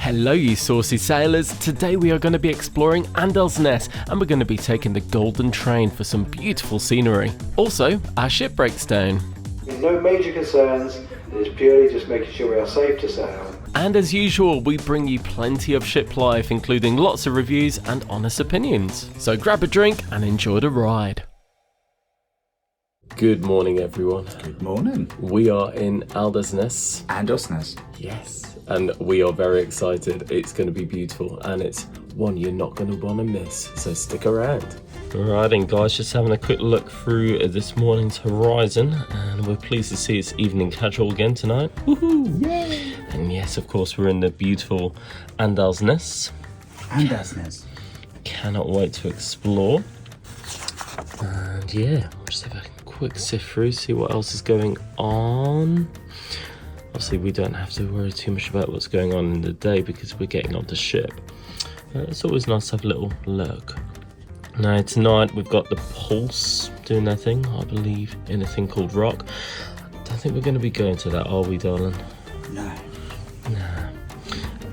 Hello you saucy sailors, today we are going to be exploring Åndalsnes and we're going to be taking the Golden Train for some beautiful scenery. Also, our ship breaks down. No major concerns, it is purely just making sure we are safe to sail. And as usual, we bring you plenty of ship life, including lots of reviews and honest opinions. So grab a drink and enjoy the ride. Good morning everyone. Good morning. We are in Åndalsnes. Åndalsnes. Yes. And we are very excited. It's going to be beautiful and it's one you're not going to want to miss, so stick around. Alright, and guys, just having a quick look through this morning's horizon, and we're pleased to see it's evening casual again tonight. Woohoo! Yay! And yes, of course, we're in the beautiful Åndalsnes. Åndalsnes. Cannot wait to explore. And yeah, we'll just have a quick sift through, see what else is going on. Obviously, we don't have to worry too much about what's going on in the day because we're getting on the ship. It's always nice to have a little look. Now, tonight we've got the Pulse doing their thing, I believe, in a thing called Rock. I don't think we're going to be going to that, are we, darling? No.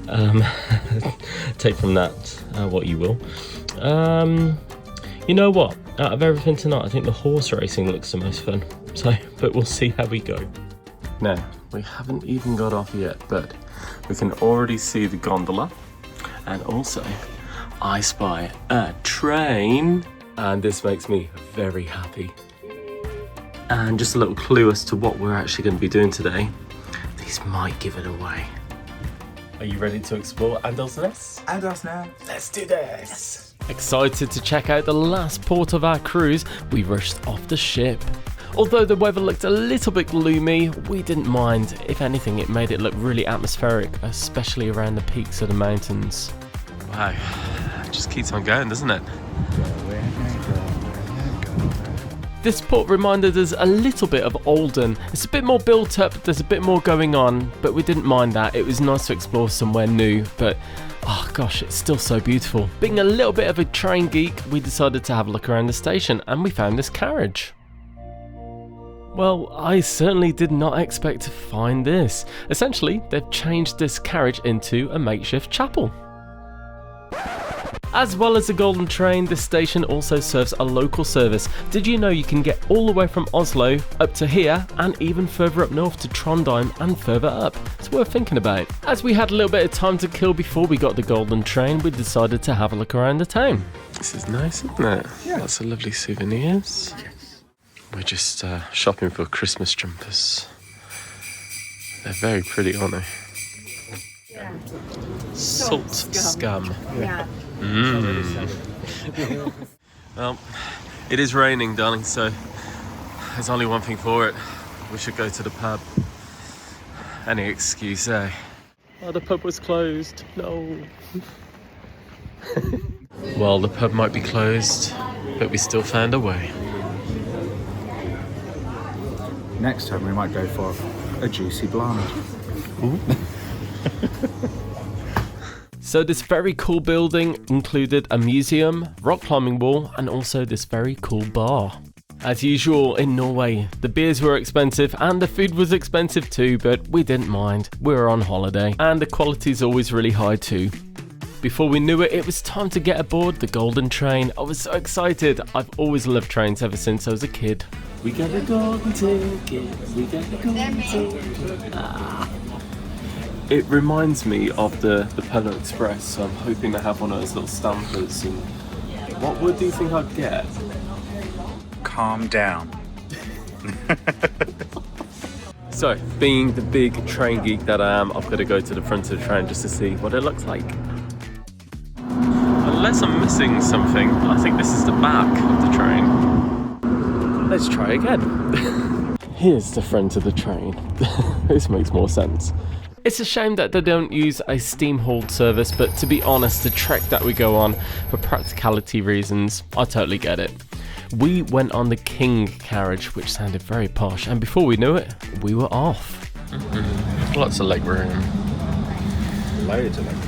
Nah. Take from that what you will. You know what? Out of everything tonight, I think the horse racing looks the most fun. So, but we'll see how we go. Now, we haven't even got off yet, but we can already see the gondola, and also I spy a train, and this makes me very happy. And just a little clue as to what we're actually going to be doing today. These might give it away. Are you ready to explore Åndalsnes? Åndalsnes. Let's do this! Yes. Excited to check out the last port of our cruise, we rushed off the ship. Although the weather looked a little bit gloomy, we didn't mind. If anything, it made it look really atmospheric, especially around the peaks of the mountains. Wow, it just keeps on going, doesn't it? This port reminded us a little bit of Oldham. It's a bit more built up, there's a bit more going on, but we didn't mind that. It was nice to explore somewhere new, but oh gosh, it's still so beautiful. Being a little bit of a train geek, we decided to have a look around the station and we found this carriage. Well, I certainly did not expect to find this. Essentially, they've changed this carriage into a makeshift chapel. As well as the Golden Train, this station also serves a local service. Did you know you can get all the way from Oslo up to here and even further up north to Trondheim and further up? It's worth thinking about. As we had a little bit of time to kill before we got the Golden Train, we decided to have a look around the town. This is nice, isn't it? Yeah. Lots of lovely souvenirs. We're just shopping for Christmas jumpers. They're very pretty, aren't they? Yeah. Salt scum. Yeah. Well, it is raining, darling, so there's only one thing for it. We should go to the pub. Any excuse, eh? Oh, the pub was closed. No. Well, the pub might be closed, but we still found a way. Next time we might go for a juicy blonde. Ooh. So this very cool building included a museum, rock climbing wall, and also this very cool bar. As usual in Norway, the beers were expensive and the food was expensive too, but we didn't mind. We were on holiday and the quality's always really high too. Before we knew it, it was time to get aboard the Golden Train. I was so excited. I've always loved trains ever since I was a kid. We got a golden ticket, we got a golden ticket. Ah. It reminds me of the Polar Express, so I'm hoping to have one of those little stampers. And what wood do you think I'd get? Calm down. So, being the big train geek that I am, I've got to go to the front of the train just to see what it looks like. Unless I'm missing something, I think this is the back of the train. Let's try again. Here's the front of the train. This makes more sense. It's a shame that they don't use a steam-hauled service, but to be honest, the trek that we go on, for practicality reasons, I totally get it. We went on the King carriage, which sounded very posh, and before we knew it, we were off. Lots of leg room. Loads of them.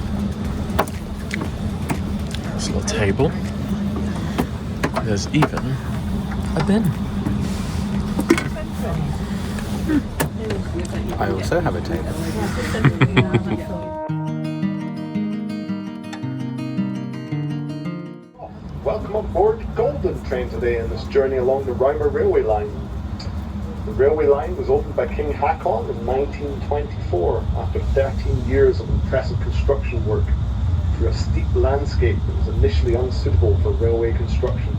There's a little table. There's even a bin. I also have a table. Welcome on board the Golden Train today in this journey along the Rauma Railway line. The railway line was opened by King Haakon in 1924 after 13 years of impressive construction work through a steep landscape that was initially unsuitable for railway construction.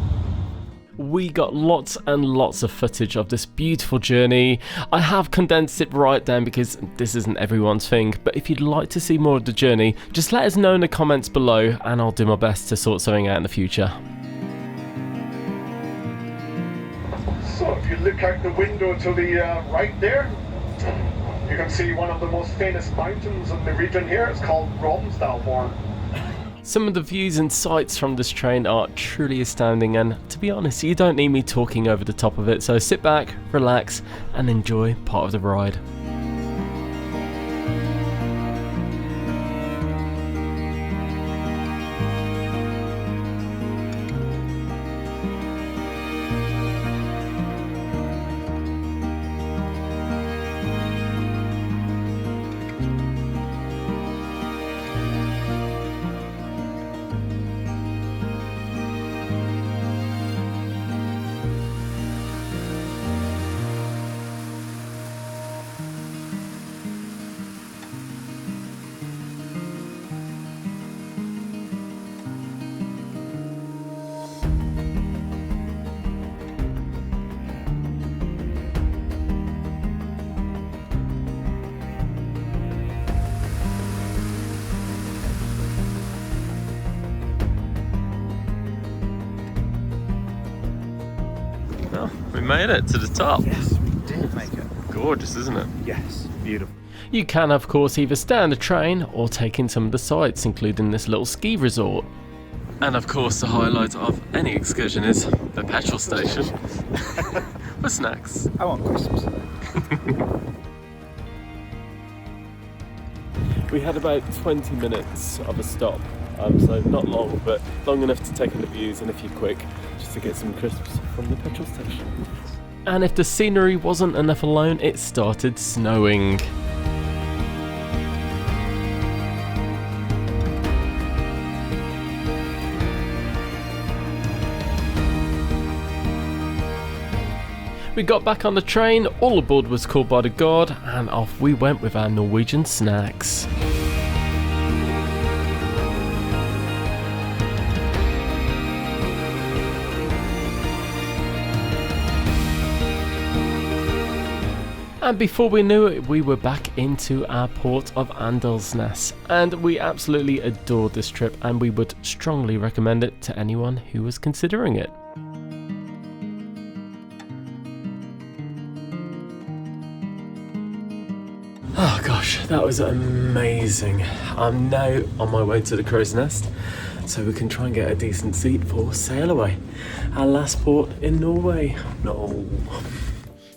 We got lots and lots of footage of this beautiful journey. I have condensed it right down because this isn't everyone's thing, but if you'd like to see more of the journey, just let us know in the comments below and I'll do my best to sort something out in the future. So if you look out the window to the right there, you can see one of the most famous mountains in the region here. It's called Romsdalshorn. Some of the views and sights from this train are truly astounding, and to be honest, you don't need me talking over the top of it, so sit back, relax and enjoy part of the ride. Well, we made it to the top. Yes, we did make it. Gorgeous, isn't it? Yes, beautiful. You can of course either stay on the train or take in some of the sights, including this little ski resort. And of course the highlight of any excursion is the petrol station for snacks. I want Christmas. We had about 20 minutes of a stop, so not long, but long enough to take in the views and a few quick, just to get some crisps from the petrol station. And if the scenery wasn't enough alone, it started snowing. We got back on the train, all aboard was called by the guard, and off we went with our Norwegian snacks. And before we knew it, we were back into our port of Åndalsnes, and we absolutely adored this trip, and we would strongly recommend it to anyone who was considering it. Oh gosh, that was amazing. I'm now on my way to the crow's nest, so we can try and get a decent seat for sail away. Our last port in Norway. No.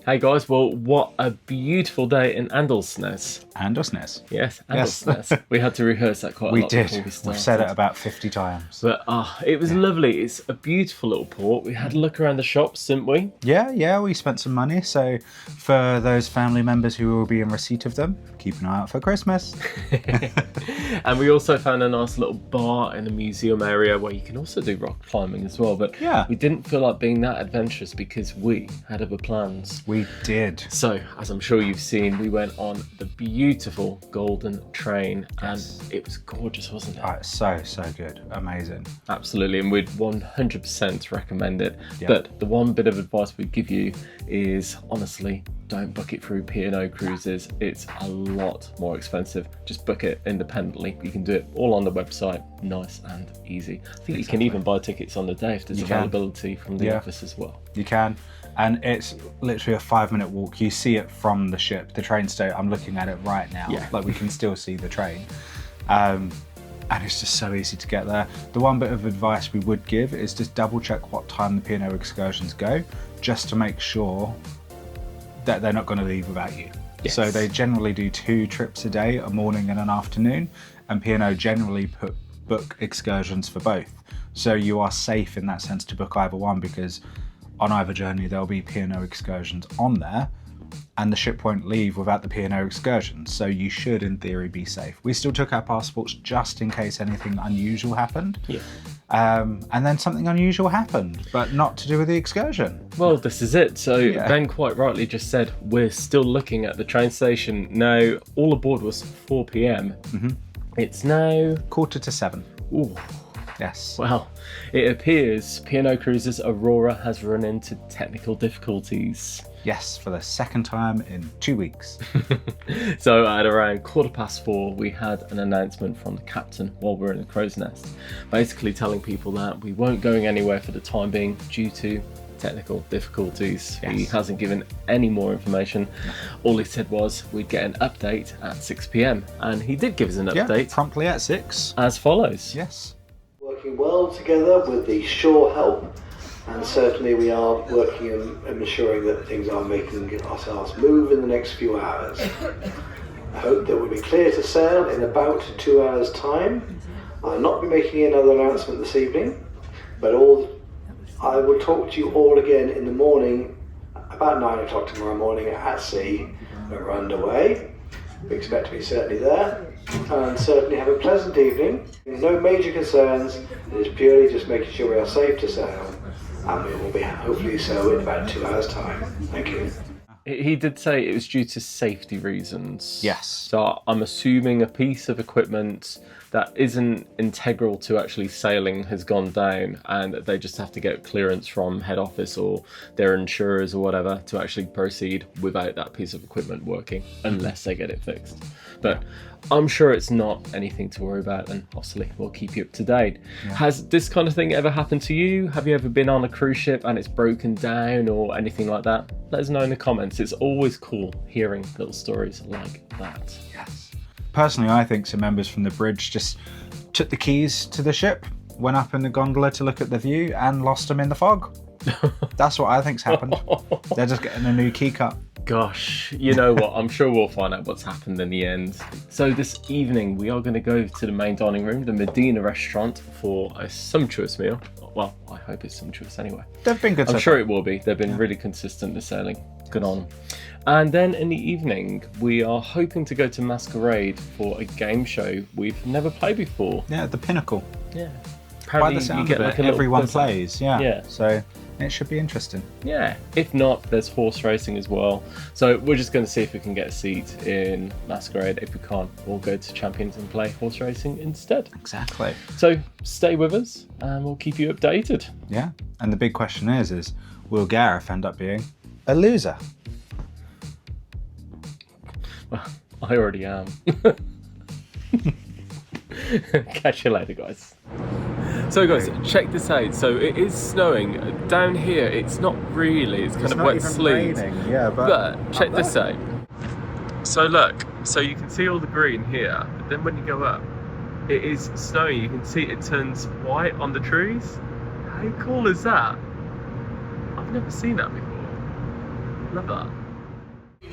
Hey guys, well, what a beautiful day in Åndalsnes. Åndalsnes. Yes, Åndalsnes. We had to rehearse that quite a We lot did. before we started. We've said it about 50 times. But it was lovely. It's a beautiful little port. We had a look around the shops, didn't we? Yeah, we spent some money. So for those family members who will be in receipt of them, keep an eye out for Christmas. And we also found a nice little bar in the museum area where you can also do rock climbing as well. But Yeah. we didn't feel like being that adventurous because we had other plans. We did. So, as I'm sure you've seen, we went on the beautiful Golden Train, and it was gorgeous, wasn't it? So good. Amazing. Absolutely, and we'd 100% recommend it. Yeah. But the one bit of advice we'd give you is, honestly, don't book it through P&O Cruises. It's a lot more expensive. Just book it independently. You can do it all on the website, nice and easy. I think you can even buy tickets on the day if there's availability from the office as well. You can. And it's literally a 5-minute walk. You see it from the ship, the train station. I'm looking at it right now. Yeah. Like we can still see the train. And it's just so easy to get there. The one bit of advice we would give is just double check what time the P&O excursions go, just to make sure that they're not going to leave without you. Yes. So they generally do 2 trips a day, a morning and an afternoon, and P&O generally book excursions for both. So you are safe in that sense to book either one, because on either journey there'll be P&O excursions on there, and the ship won't leave without the P&O excursions, so you should in theory be safe. We still took our passports just in case anything unusual happened. Yeah. And then something unusual happened, but not to do with the excursion. Well, this is it. So Ben quite rightly just said, we're still looking at the train station. Now, all aboard was 4 p.m. It's now 6:45. Ooh. Yes. Well, it appears P&O Cruises Aurora has run into technical difficulties. Yes, for the second time in 2 weeks. So at around 4:15, we had an announcement from the captain while we were in the crow's nest, basically telling people that we weren't going anywhere for the time being due to technical difficulties. Yes. He hasn't given any more information. All he said was we'd get an update at 6 p.m. and he did give us an update promptly at 6. as follows. Yes. Working well together with the shore help, and certainly we are working and ensuring that things are making ourselves move in the next few hours. I hope that we'll be clear to sail in about 2 hours' time. I'll not be making another announcement this evening, but I will talk to you all again in the morning, about 9 o'clock tomorrow morning at sea when we're underway. We expect to be certainly there, and certainly have a pleasant evening. No major concerns, it is purely just making sure we are safe to sail, and we will be hopefully so in about 2 hours' time. Thank you. He did say it was due to safety reasons. Yes. So I'm assuming a piece of equipment that isn't integral to actually sailing has gone down, and they just have to get clearance from head office or their insurers or whatever to actually proceed without that piece of equipment working, unless they get it fixed. But I'm sure it's not anything to worry about, and obviously we'll keep you up to date. Yeah. Has this kind of thing ever happened to you? Have you ever been on a cruise ship and it's broken down or anything like that? Let us know in the comments. It's always cool hearing little stories like that. Yes. Personally, I think some members from the bridge just took the keys to the ship, went up in the gondola to look at the view, and lost them in the fog. That's what I think's happened. They're just getting a new key cut. Gosh, you know what? I'm sure we'll find out what's happened in the end. So this evening, we are going to go to the main dining room, the Medina restaurant, for a sumptuous meal. Well, I hope it's sumptuous anyway. They've been good. I'm sure it will be. They've been really consistent this sailing. Good on. And then in the evening, we are hoping to go to Masquerade for a game show we've never played before. Yeah, the Pinnacle. Yeah. By the sound of it, everyone plays. Yeah. So it should be interesting. Yeah. If not, there's horse racing as well. So we're just going to see if we can get a seat in Masquerade. If we can't, we'll go to Champions and play horse racing instead. Exactly. So stay with us and we'll keep you updated. Yeah. And the big question is will Gareth end up being a loser? Well, I already am. Catch you later, guys. So guys, check this out. So it is snowing. Down here, it's not really. It's kind of wet sleet. Yeah, but check this out. So look, so you can see all the green here, but then when you go up, it is snowing. You can see it turns white on the trees. How cool is that? I've never seen that before. Love that.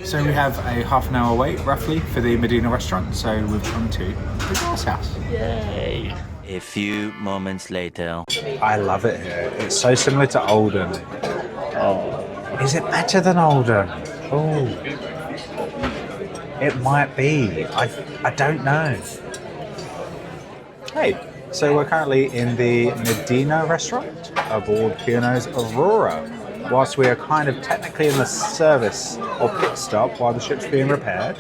So we have a half an hour wait, roughly, for the Medina restaurant. So we've come to the glass house. Yay! A few moments later. I love it here. It's so similar to Oldham. Oh. Is it better than Oldham? Oh. It might be. I don't know. Hey, so we're currently in the Medina restaurant aboard P&O's Aurora. Whilst we are kind of technically in the service or pit stop while the ship's being repaired.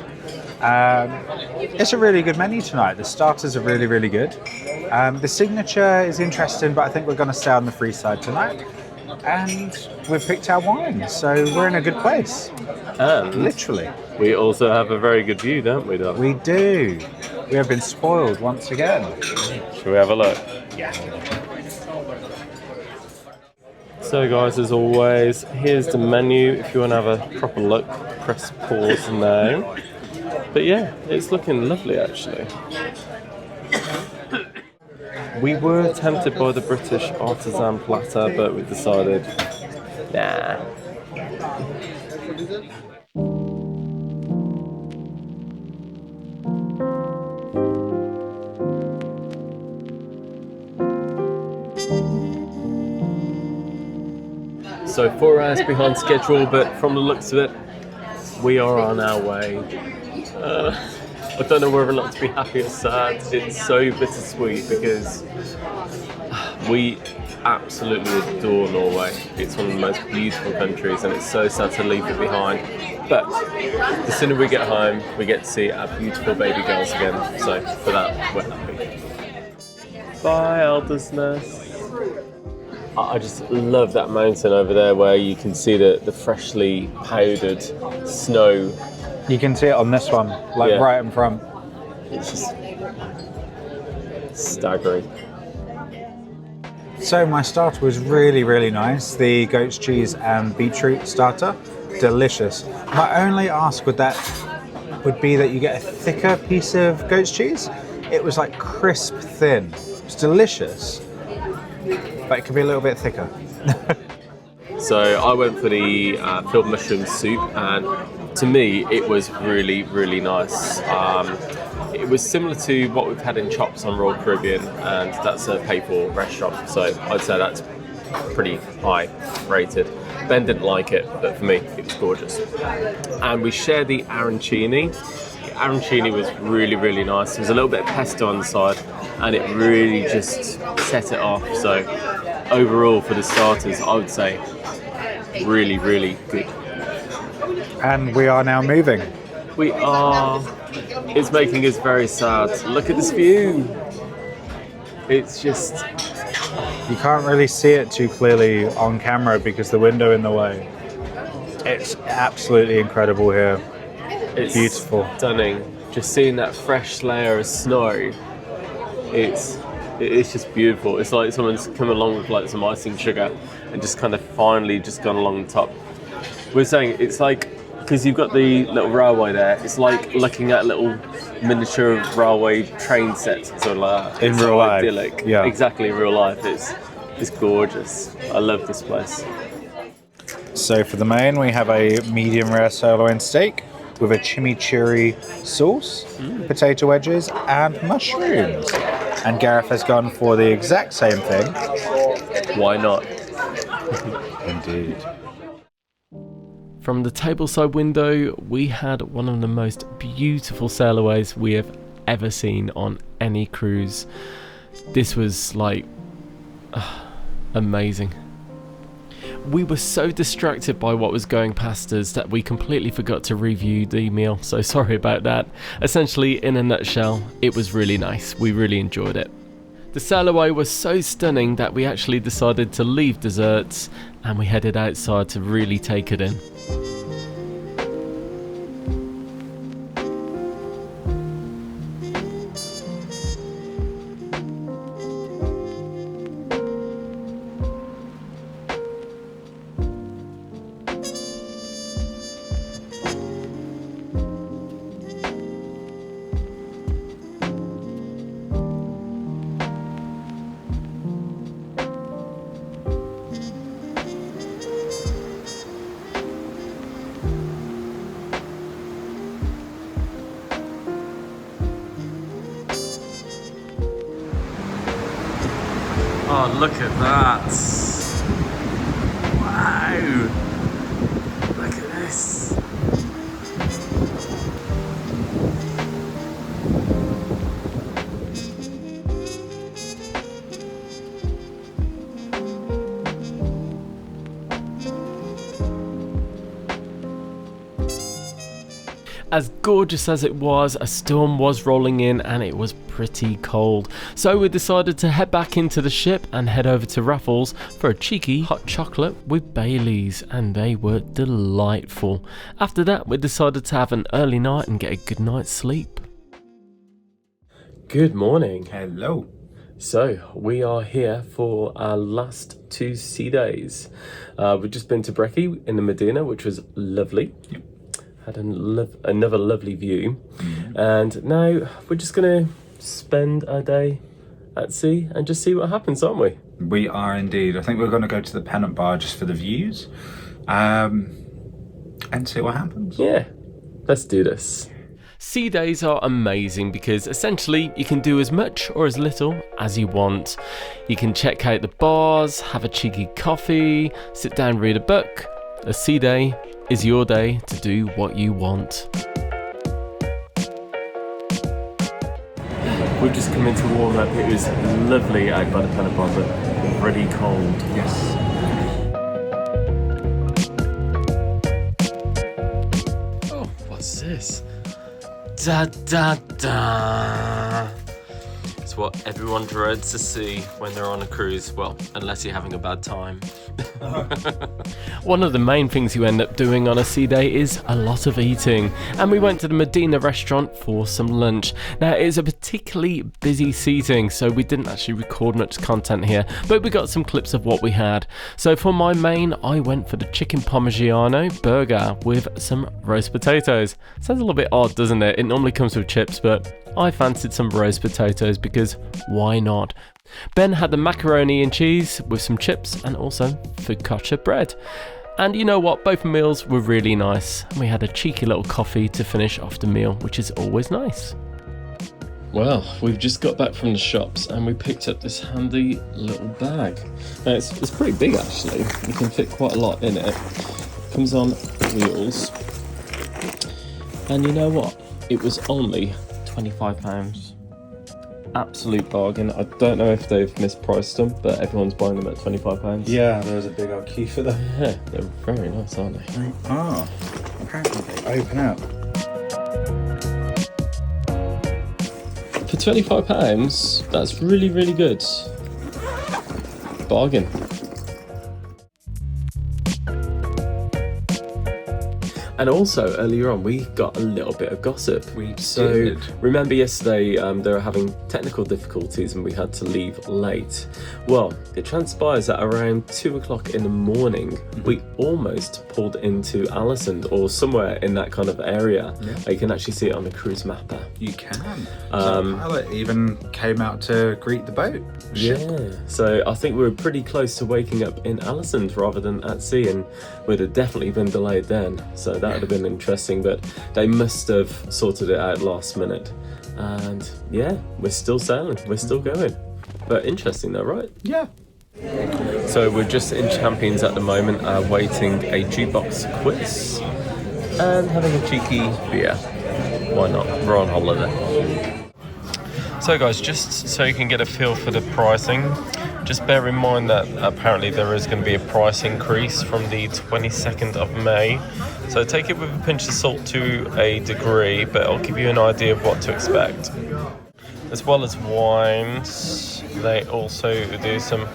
It's a really good menu tonight. The starters are really, really good. The signature is interesting, but I think we're going to stay on the free side tonight. And we've picked our wine, so we're in a good place. Literally. We also have a very good view, don't we, Doc? We do. We have been spoiled once again. Shall we have a look? Yeah. So guys, as always, here's the menu. If you want to have a proper look, press pause now. But yeah, it's looking lovely actually. We were tempted by the British artisan platter, but we decided, nah. So 4 hours behind schedule, but from the looks of it, we are on our way. I don't know whether or not to be happy or sad. It's so bittersweet because We absolutely adore Norway. It's one of the most beautiful countries and it's so sad to leave it behind. But the sooner we get home, we get to see our beautiful baby girls again. So for that, we're happy. Bye, Åndalsnes. I just love that mountain over there where you can see the freshly powdered snow. You can see it on this one, like right in front. It's just staggering. So my starter was really, really nice. The goat's cheese and beetroot starter, delicious. My only ask with that would be that you get a thicker piece of goat's cheese. It was like crisp thin. It's delicious, but it could be a little bit thicker. So I went for the filled mushroom soup, and to me it was really, really nice. It was similar to what we've had in Chops on Royal Caribbean, and that's a pay-for restaurant, so I'd say that's pretty high rated. Ben didn't like it, but for me it was gorgeous. And we shared the arancini. The arancini was really, really nice. There was a little bit of pesto on the side, and it really just set it off. So overall for the starters, I would say really, really good. And we are now moving. We are. It's making us very sad. Look at this view. It's just... You can't really see it too clearly on camera because the window in the way. It's absolutely incredible here. It's beautiful. Stunning. Just seeing that fresh layer of snow. It's just beautiful. It's like someone's come along with like some icing sugar and just kind of finally just gone along the top. We're saying it's like, because you've got the little railway there, it's like looking at a little miniature railway train set, sort of like that. In It's real so life. idyllic. Yeah. Exactly, in real life. It's gorgeous. I love this place. So for the main, we have a medium rare sirloin steak with a chimichurri sauce, potato wedges, and mushrooms. And Gareth has gone for the exact same thing. Why not? Indeed. From the tableside window, we had one of the most beautiful sailaways we have ever seen on any cruise. This was like amazing. We were so distracted by what was going past us that we completely forgot to review the meal, so sorry about that. Essentially, in a nutshell, it was really nice. We really enjoyed it. The sailaway was so stunning that we actually decided to leave desserts and we headed outside to really take it in. Oh, look at that. Wow. Look at this. As gorgeous as it was, a storm was rolling in and it was pretty cold. So we decided to head back into the ship and head over to Raffles for a cheeky hot chocolate with Baileys, and they were delightful. After that, we decided to have an early night and get a good night's sleep. Good morning. Hello. So we are here for our last 2 sea days. We've just been to Breckie in the Medina, which was lovely. Yep. Had another lovely view, and now we're just gonna spend our day at sea and just see what happens, aren't we? We are indeed. I think we're going to go to the Pennant Bar just for the views, and see what happens. Yeah, let's do this. Sea days are amazing because essentially you can do as much or as little as you want. You can check out the bars, have a cheeky coffee, sit down, read a book. A sea day is your day to do what you want. We've just come into warm up. It was lovely out by the Penapon, but pretty cold. Yes. Oh, what's this? Da da da. It's what everyone dreads to see when they're on a cruise. Well, unless you're having a bad time. One of the main things you end up doing on a sea day is a lot of eating, and we went to the Medina restaurant for some lunch. Now it is a particularly busy seating, so we didn't actually record much content here, but we got some clips of what we had. So for my main, I went for the chicken parmigiano burger with some roast potatoes. Sounds a little bit odd, doesn't it? It normally comes with chips, but I fancied some roast potatoes because why not? Ben had the macaroni and cheese with some chips and also focaccia bread. And you know what, both meals were really nice. We had a cheeky little coffee to finish off the meal, which is always nice. Well, we've just got back from the shops and we picked up this handy little bag. Now it's pretty big actually, you can fit quite a lot in it. Comes on wheels. And you know what, it was only £25. Absolute bargain. I don't know if they've mispriced them, but everyone's buying them at £25. Yeah, there was a big old queue for them. Yeah, they're very nice, aren't they? Ah, apparently they open up. For £25, that's really, really good. Bargain. And also, earlier on, we got a little bit of gossip. We did. Remember yesterday, they were having technical difficulties and we had to leave late. Well, it transpires that around 2 o'clock in the morning, we almost pulled into Alisand or somewhere in that kind of area. Yeah. You can actually see it on the cruise mapper. You can. So pilot even came out to greet the boat. Yeah, so I think we were pretty close to waking up in Alisand rather than at sea, and we'd have definitely been delayed then. So that would have been interesting, but they must have sorted it out last minute. And yeah, we're still sailing, we're still going. But interesting though, right? Yeah. So we're just in Champions at the moment, waiting a jukebox quiz and having a cheeky beer. Why not? We're on holiday. So guys, just so you can get a feel for the pricing, just bear in mind that apparently there is going to be a price increase from the 22nd of May. So take it with a pinch of salt to a degree, but I'll give you an idea of what to expect. As well as wines, they also do some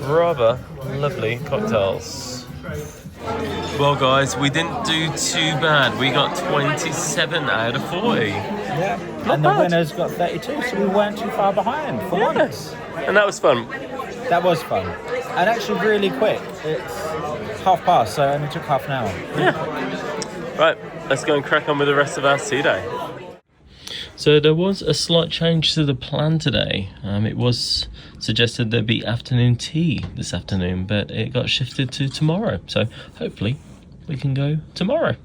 rather lovely cocktails. Well guys, we didn't do too bad. We got 27 out of 40. Yeah, and the winners got 32, so we weren't too far behind for once. And that was fun. That was fun. And actually really quick. It's past, so it only took half an hour. Yeah. Right, let's go and crack on with the rest of our sea day. So there was a slight change to the plan today. It was suggested there'd be afternoon tea this afternoon, but it got shifted to tomorrow. So hopefully we can go tomorrow.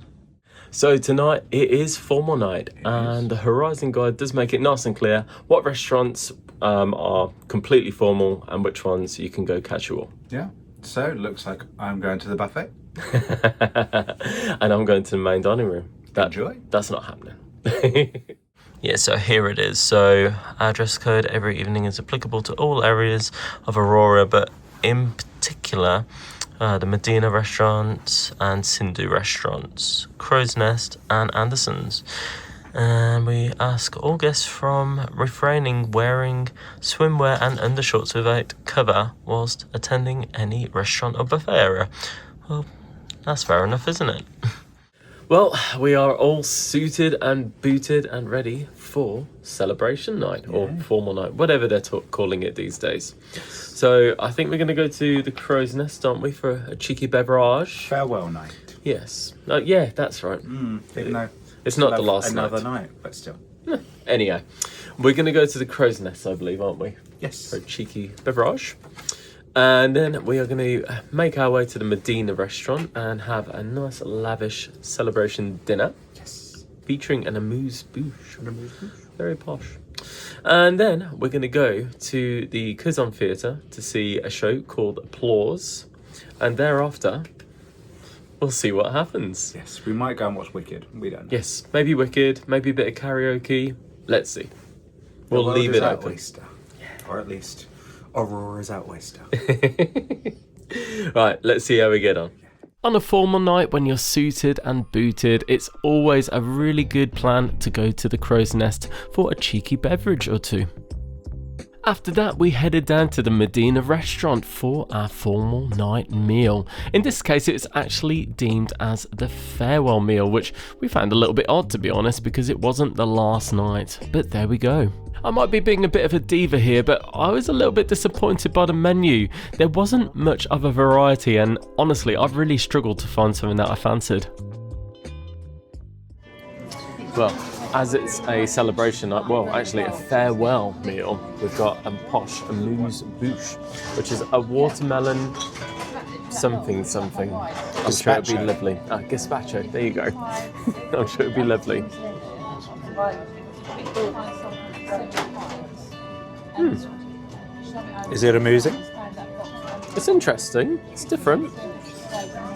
So tonight it is formal night, and the Horizon Guide does make it nice and clear what restaurants are completely formal and which ones you can go casual. Yeah, so it looks like I'm going to the buffet. And I'm going to the main dining room. Enjoy. That's not happening. Yeah, so here it is. So our dress code every evening is applicable to all areas of Aurora, but in particular the Medina restaurants and Sindhu restaurants, Crow's Nest and Anderson's. And we ask all guests from refraining wearing swimwear and undershorts without cover whilst attending any restaurant or buffet area. Well, that's fair enough, isn't it? Well, we are all suited and booted and ready for celebration night or formal night, whatever they're calling it these days. So I think we're going to go to the Crow's Nest, aren't we, for a cheeky beverage? Farewell night. Yes. Yeah, that's right. Even though it's not the last another night, but still. Anyhow, we're going to go to the Crow's Nest, I believe, aren't we? Yes. For a cheeky beverage. And then we are going to make our way to the Medina restaurant and have a nice lavish celebration dinner. Yes. Featuring an amuse-bouche. Very posh. And then we're going to go to the Curzon Theatre to see a show called Applause. And thereafter, we'll see what happens. Yes, we might go and watch Wicked. We don't know. Yes, maybe Wicked, maybe a bit of karaoke. Let's see. We'll leave it open. oyster. Or at least Aurora's out oyster. Right, let's see how we get on. On a formal night when you're suited and booted, it's always a really good plan to go to the Crow's Nest for a cheeky beverage or two. After that, we headed down to the Medina restaurant for our formal night meal. In this case, it's actually deemed as the farewell meal, which we found a little bit odd, to be honest, because it wasn't the last night. But there we go. I might be being a bit of a diva here, but I was a little bit disappointed by the menu. There wasn't much of a variety, and honestly, I've really struggled to find something that I fancied. Well, as it's a celebration night, well, actually a farewell meal, we've got a posh amuse-bouche, which is a watermelon something. I'm sure it'll be lovely. Gazpacho, there you go. I'm sure it'll be lovely. Is it amusing? It's interesting. It's different.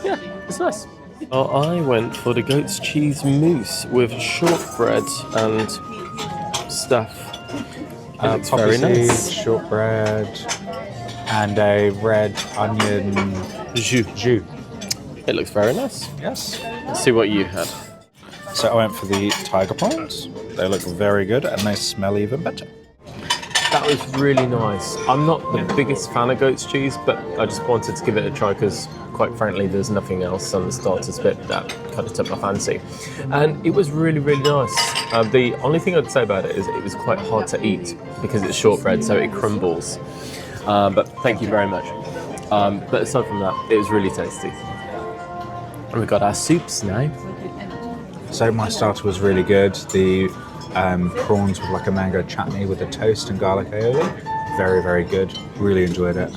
Yeah, it's nice. I went for the goat's cheese mousse with shortbread and stuff. It's very nice. Shortbread, and a red onion jus. It looks very nice. Yes. Let's see what you had. So I went for the tiger prawns. They look very good and they smell even better. That was really nice. I'm not the biggest fan of goat's cheese, but I just wanted to give it a try because, quite frankly, there's nothing else on the starters bit that kind of took my fancy. And it was really, really nice. The only thing I'd say about it is it was quite hard to eat because it's shortbread, so it crumbles. But thank you very much. But aside from that, it was really tasty. And we've got our soups now. So my starter was really good. The prawns with like a mango chutney with the toast and garlic aioli. Very, very good. Really enjoyed it.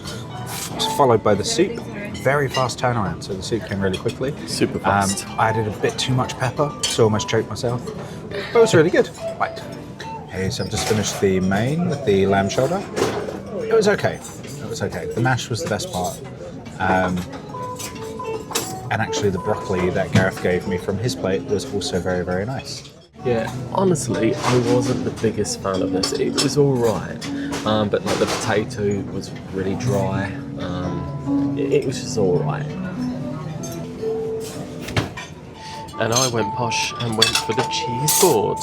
Followed by the soup. Very fast turnaround, so the soup came really quickly. Super fast. I added a bit too much pepper, so I almost choked myself. But it was really good. Right. Okay, so I've just finished the main with the lamb shoulder. It was okay. The mash was the best part. And actually the broccoli that Gareth gave me from his plate was also very, very nice. Yeah, honestly, I wasn't the biggest fan of this. It was alright, but like the potato was really dry. It was just alright. And I went posh and went for the cheese board.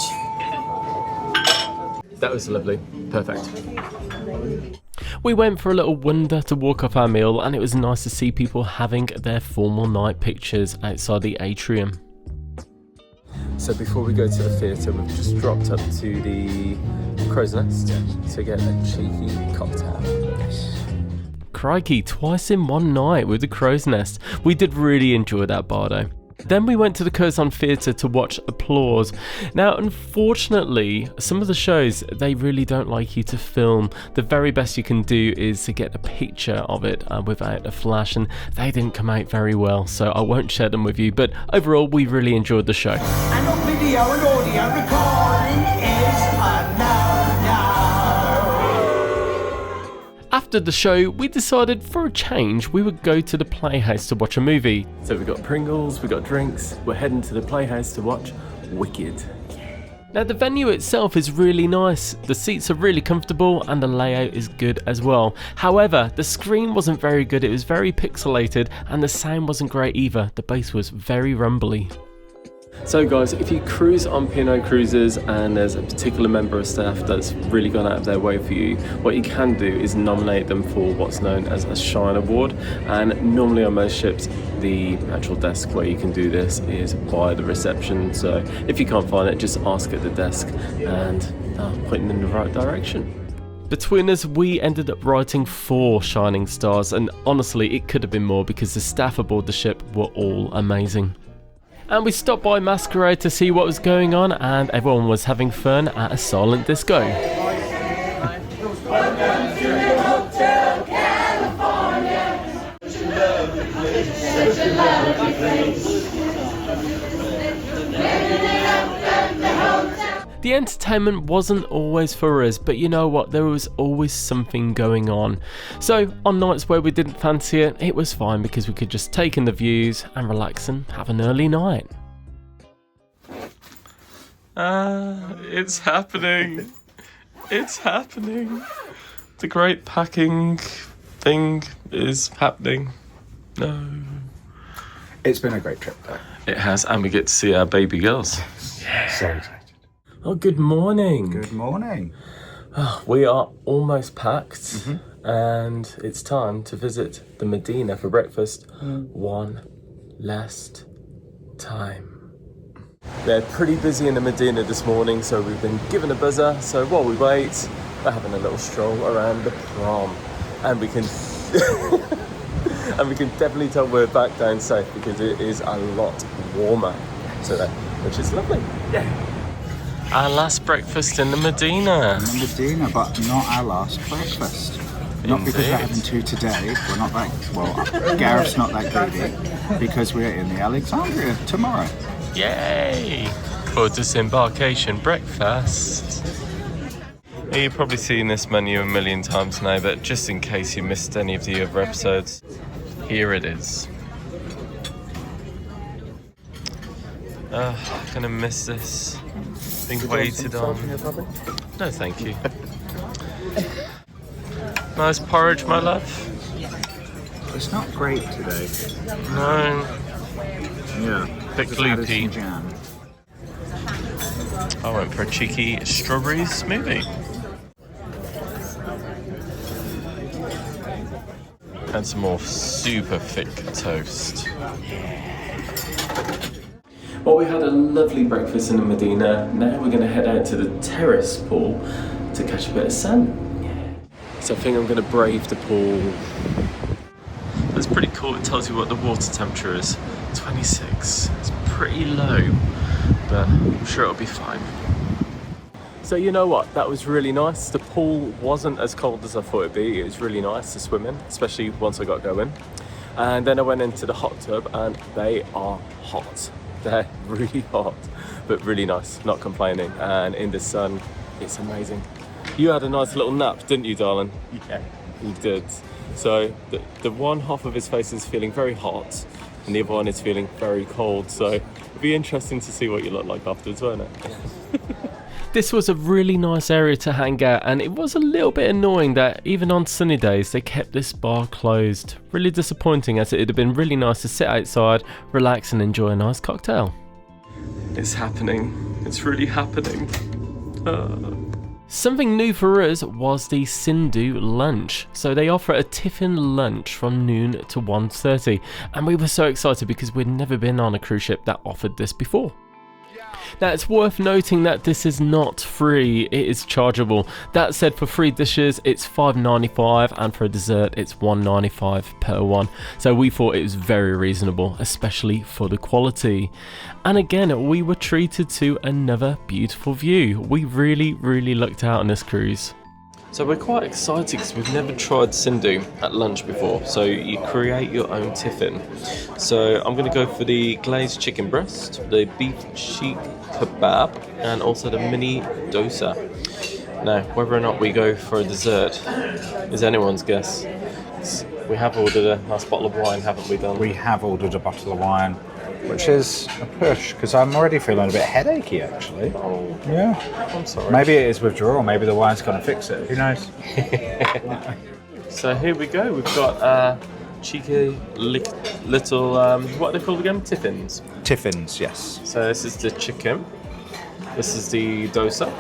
That was lovely. Perfect. We went for a little wander to walk off our meal, and it was nice to see people having their formal night pictures outside the atrium. So before we go to the theatre, we've just dropped up to the Crow's Nest to get a cheeky cocktail. Crikey, twice in one night with the Crow's Nest. We did really enjoy that bar though. Then we went to the Curzon Theatre to watch Applause. Now, unfortunately, some of the shows, they really don't like you to film. The very best you can do is to get a picture of it without a flash, and they didn't come out very well, so I won't share them with you. But overall, we really enjoyed the show. And on video and audio recording is a no-no. After the show, we decided for a change we would go to the Playhouse to watch a movie. So we got Pringles, we got drinks, we're heading to the Playhouse to watch Wicked. Now the venue itself is really nice, the seats are really comfortable and the layout is good as well. However, the screen wasn't very good, it was very pixelated and the sound wasn't great either, the bass was very rumbly. So guys, if you cruise on P&O cruises and there's a particular member of staff that's really gone out of their way for you, what you can do is nominate them for what's known as a Shine Award. And normally on most ships, the actual desk where you can do this is by the reception. So if you can't find it, just ask at the desk and point them in the right direction. Between us, we ended up writing 4 shining stars, and honestly, it could have been more because the staff aboard the ship were all amazing. And we stopped by Masquerade to see what was going on, and everyone was having fun at a silent disco. The entertainment wasn't always for us, but you know what, there was always something going on. So on nights where we didn't fancy it, it was fine because we could just take in the views and relax and have an early night. It's happening. It's happening. The great packing thing is happening. No. It's been a great trip though. It has, and we get to see our baby girls. Yeah. So excited. Oh, good morning. Good morning. We are almost packed, and it's time to visit the Medina for breakfast one last time. They're pretty busy in the Medina this morning, so we've been given a buzzer. So while we wait, we're having a little stroll around the prom, and we can and we can definitely tell we're back down safe because it is a lot warmer today, which is lovely. Yeah. Our last breakfast in the Medina. In the Medina, but not our last breakfast. Not because we're having two today. We're not that, well, Gareth's not that greedy, because we're in the Alexandria tomorrow. Yay! For disembarkation breakfast. You've probably seen this menu a million times now, but just in case you missed any of the other episodes, here it is. Gonna miss this. Been waited on. No, thank you. Nice porridge, my love. It's not great today. No. Yeah. Bit Just added gloopy. some jam. I went for a cheeky strawberry smoothie. And some more super thick toast. Well, we had a lovely breakfast in the Medina. Now we're going to head out to the Terrace pool to catch a bit of sun. So I think I'm going to brave the pool. That's pretty cool. It tells you what the water temperature is. 26. It's pretty low, but I'm sure it'll be fine. So you know what? That was really nice. The pool wasn't as cold as I thought it'd be. It was really nice to swim in, especially once I got going. And then I went into the hot tub, and they are hot. They're really hot, but really nice, not complaining. And in the sun, it's amazing. You had a nice little nap, didn't you, darling? Yeah. You did. So the one half of his face is feeling very hot, and the other one is feeling very cold. So it'll be interesting to see what you look like afterwards, won't it? This was a really nice area to hang out, and it was a little bit annoying that even on sunny days they kept this bar closed. Really disappointing, as it would have been really nice to sit outside, relax and enjoy a nice cocktail. It's happening. It's really happening. Something new for us was the Sindhu lunch. So they offer a tiffin lunch from noon to 1:30, and we were so excited because we'd never been on a cruise ship that offered this before. Now it's worth noting that this is not free, it is chargeable. That said, for free dishes it's $5.95, and for a dessert it's $1.95 per one. So we thought it was very reasonable, especially for the quality. And again, we were treated to another beautiful view. We really lucked out on this cruise. So we're quite excited because we've never tried Sindhu at lunch before. So you create your own tiffin. So I'm going to go for the glazed chicken breast, the beef cheek kebab, and also the mini dosa. Now, whether or not we go for a dessert is anyone's guess. We have ordered a nice bottle of wine, haven't we, Don? We have ordered a bottle of wine, which is a push, because I'm already feeling a bit headachy, actually. Oh, yeah. I'm sorry. Maybe it is withdrawal, maybe the wine's going to fix it, who knows? So here we go, we've got cheeky little, what are they called again? Tiffins. Tiffins, yes. So this is the chicken, this is the dosa,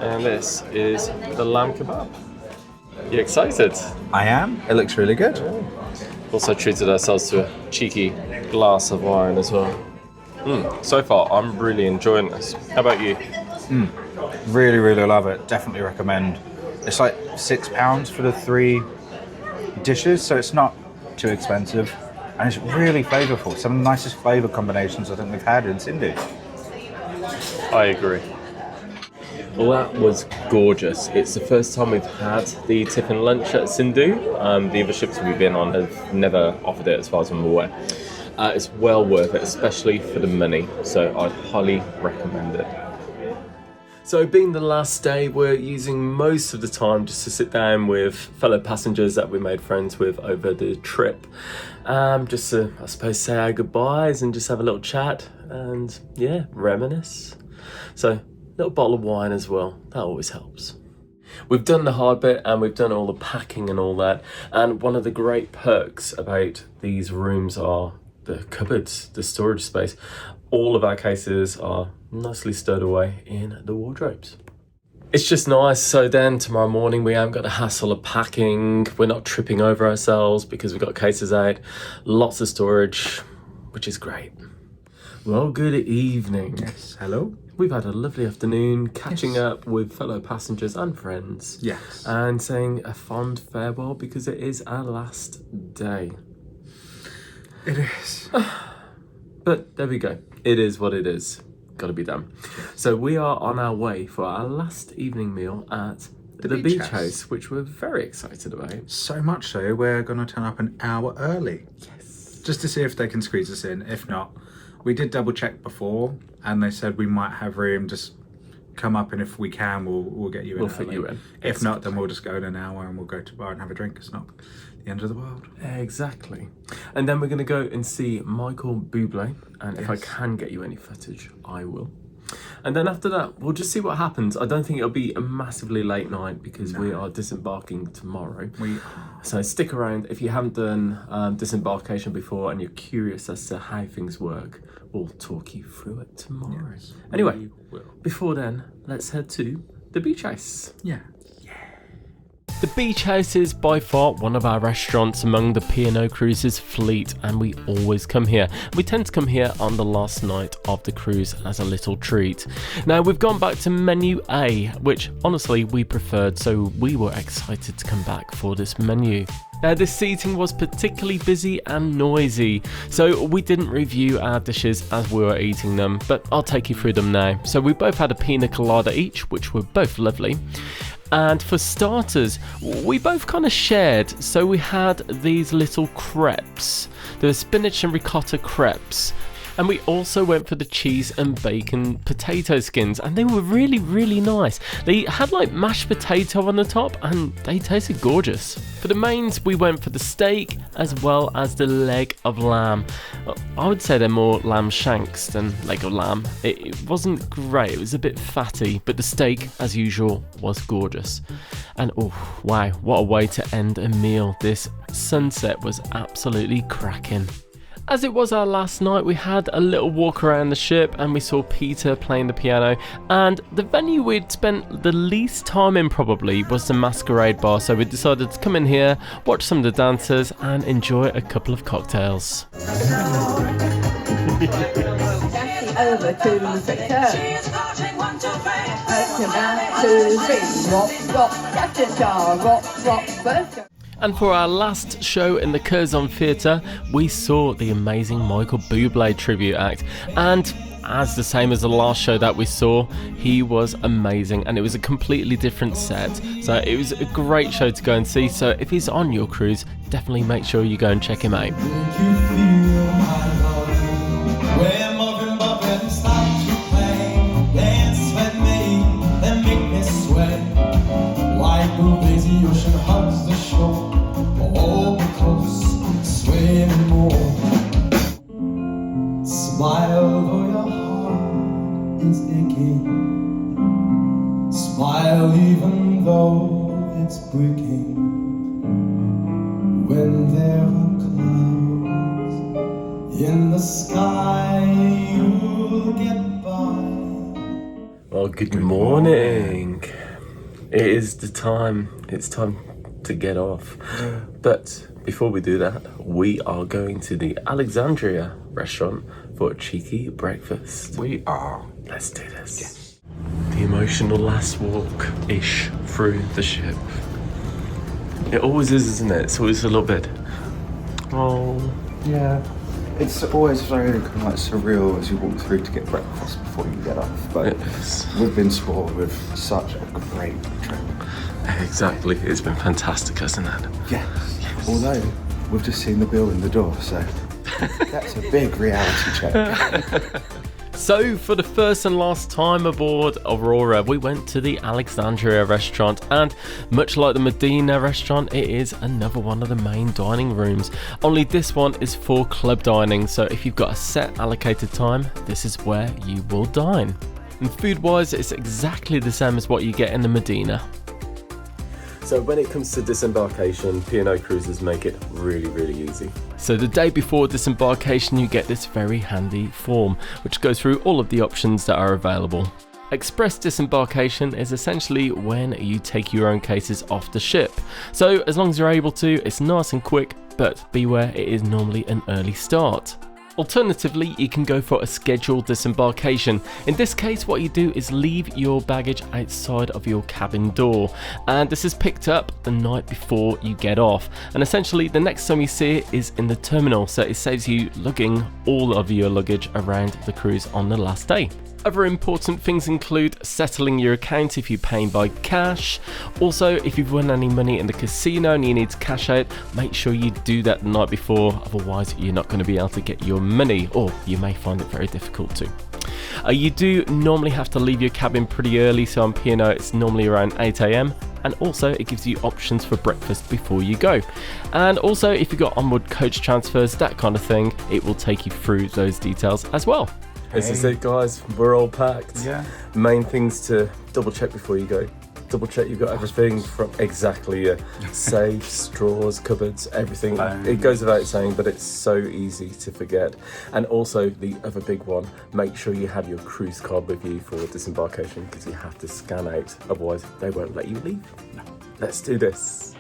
and this is the lamb kebab. You excited? I am. It looks really good. Also treated ourselves to a cheeky glass of wine as well. So far, I'm really enjoying this. How about you? Really love it. Definitely recommend. It's like £6 for the 3 dishes, so it's not too expensive. And it's really flavourful. Some of the nicest flavour combinations I think we've had in Sindhu. I agree. Well, that was gorgeous. It's the first time we've had the tiffin lunch at Sindhu. The other ships we've been on have never offered it, as far as I'm aware. It's well worth it, especially for the money. So I'd highly recommend it. So being the last day, we're using most of the time just to sit down with fellow passengers that we made friends with over the trip. Just to, I suppose, say our goodbyes and just have a little chat and, yeah, reminisce. So, little bottle of wine as well, that always helps. We've done the hard bit and we've done all the packing and all that. And one of the great perks about these rooms are the cupboards, the storage space. All of our cases are nicely stowed away in the wardrobes. It's just nice. So then tomorrow morning we haven't got the hassle of packing. We're not tripping over ourselves because we've got cases out. Lots of storage, which is great. Well, good evening. Yes, hello. We've had a lovely afternoon catching up with fellow passengers and friends. Yes. And saying a fond farewell because it is our last day. It is. But there we go. It is what it is. Got to be done. So we are on our way for our last evening meal at the beach house, which we're very excited about. So much so, we're going to turn up an hour early. Yes. Just to see if they can squeeze us in. If not, we did double check before and they said we might have room. Just come up and if we can, we'll get you in. We'll fit you in. If not, then we'll just go in an hour and we'll go to the bar and have a drink. It's not the end of the world. Exactly. And then we're going to go and see Michael Bublé. And if I can get you any footage, I will. And then after that, we'll just see what happens. I don't think it'll be a massively late night because we are disembarking tomorrow. So stick around. If you haven't done disembarkation before and you're curious as to how things work, we'll talk you through it tomorrow. Yes, anyway, before then, let's head to the beach house. Yeah. The beach house is by far one of our restaurants among the P&O Cruises fleet, and we always come here. We tend to come here on the last night of the cruise as a little treat. Now we've gone back to menu A, which honestly we preferred, so we were excited to come back for this menu. Now this seating was particularly busy and noisy, so we didn't review our dishes as we were eating them, but I'll take you through them now. So we both had a pina colada each, which were both lovely. And for starters, we both kind of shared, so we had these little crepes. There were spinach and ricotta crepes. And we also went for the cheese and bacon potato skins, and they were really, really nice. They had like mashed potato on the top, and they tasted gorgeous. For the mains, we went for the steak as well as the leg of lamb. I would say they're more lamb shanks than leg of lamb. It wasn't great, it was a bit fatty, but the steak, as usual, was gorgeous. And oh, wow, what a way to end a meal. This sunset was absolutely cracking. As it was our last night, we had a little walk around the ship and we saw Peter playing the piano, and the venue we'd spent the least time in probably was the Masquerade Bar, so we decided to come in here, watch some of the dancers and enjoy a couple of cocktails. Over to Victor. And for our last show in the Curzon Theatre, we saw the amazing Michael Bublé tribute act. And as the same as the last show that we saw, he was amazing and it was a completely different set. So it was a great show to go and see. So if he's on your cruise, definitely make sure you go and check him out. Smile though your heart is aching. Smile even though it's breaking. When there are clouds in the sky, you'll get by. Well, good morning. It is the time. It's time to get off. But before we do that, we are going to the Alexandria restaurant for a cheeky breakfast. We are. Let's do this. Yes. The emotional last walk-ish through the ship. It always is, isn't it? It's always a little bit. Oh. Yeah. It's always very kind of like surreal as you walk through to get breakfast before you get off. But we've been spoiled with such a great trip. Exactly. It's been fantastic, hasn't it? Yes. Although we've just seen the bill in the door, so that's a big reality check. So for the first and last time aboard Aurora, we went to the Alexandria restaurant, and much like the Medina restaurant, it is another one of the main dining rooms. Only this one is for club dining, so if you've got a set allocated time, this is where you will dine. And food wise, it's exactly the same as what you get in the Medina. So when it comes to disembarkation, P&O cruises make it really, really easy. So the day before disembarkation, you get this very handy form, which goes through all of the options that are available. Express disembarkation is essentially when you take your own cases off the ship. So as long as you're able to, it's nice and quick, but beware, it is normally an early start. Alternatively, you can go for a scheduled disembarkation. In this case, what you do is leave your baggage outside of your cabin door, and this is picked up the night before you get off. And essentially, the next time you see it is in the terminal, so it saves you lugging all of your luggage around the cruise on the last day. Other important things include settling your account if you're paying by cash. Also, if you've won any money in the casino and you need to cash out, make sure you do that the night before, otherwise you're not going to be able to get your money, or you may find it very difficult to. You do normally have to leave your cabin pretty early, so on P&O it's normally around 8 AM, and also it gives you options for breakfast before you go. And also if you've got onboard coach transfers, that kind of thing, it will take you through those details as well. This is it, guys, we're all packed. Yeah. Main things to double check before you go. Double check you've got everything from exactly safe, straws, cupboards, everything. It goes without saying, but it's so easy to forget. And also the other big one, make sure you have your cruise card with you for disembarkation, because you have to scan out, otherwise they won't let you leave. No. Let's do this.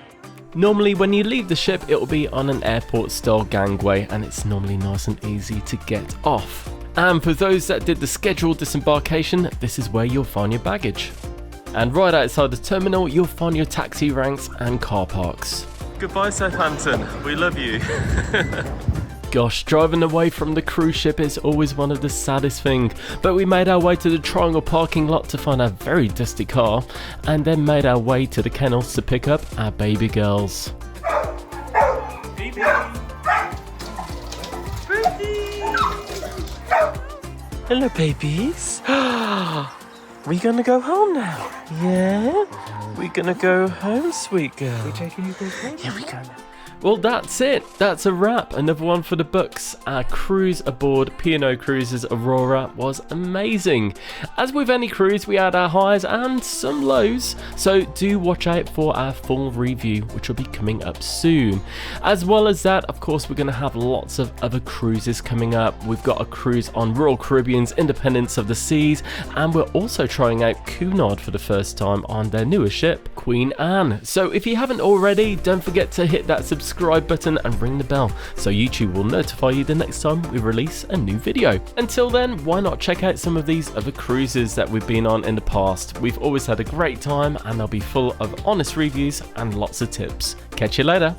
Normally when you leave the ship, it will be on an airport style gangway, and it's normally nice and easy to get off. And for those that did the scheduled disembarkation, this is where you'll find your baggage. And right outside the terminal, you'll find your taxi ranks and car parks. Goodbye Southampton, we love you. Gosh, driving away from the cruise ship is always one of the saddest things, but we made our way to the Triangle parking lot to find a very dusty car, and then made our way to the kennels to pick up our baby girls. Baby. Hello babies. We gonna go home now? Yeah? We gonna go home, sweet girl? We taking you both home? Yeah, we gonna. Well, that's it. That's a wrap. Another one for the books. Our cruise aboard P&O Cruises Aurora was amazing. As with any cruise, we had our highs and some lows, so do watch out for our full review, which will be coming up soon. As well as that, of course, we're going to have lots of other cruises coming up. We've got a cruise on Royal Caribbean's Independence of the Seas, and we're also trying out Cunard for the first time on their newer ship, Queen Anne. So if you haven't already, don't forget to hit that subscribe button and ring the bell so YouTube will notify you the next time we release a new video. Until then, why not check out some of these other cruises that we've been on in the past. We've always had a great time, and they'll be full of honest reviews and lots of tips. Catch you later.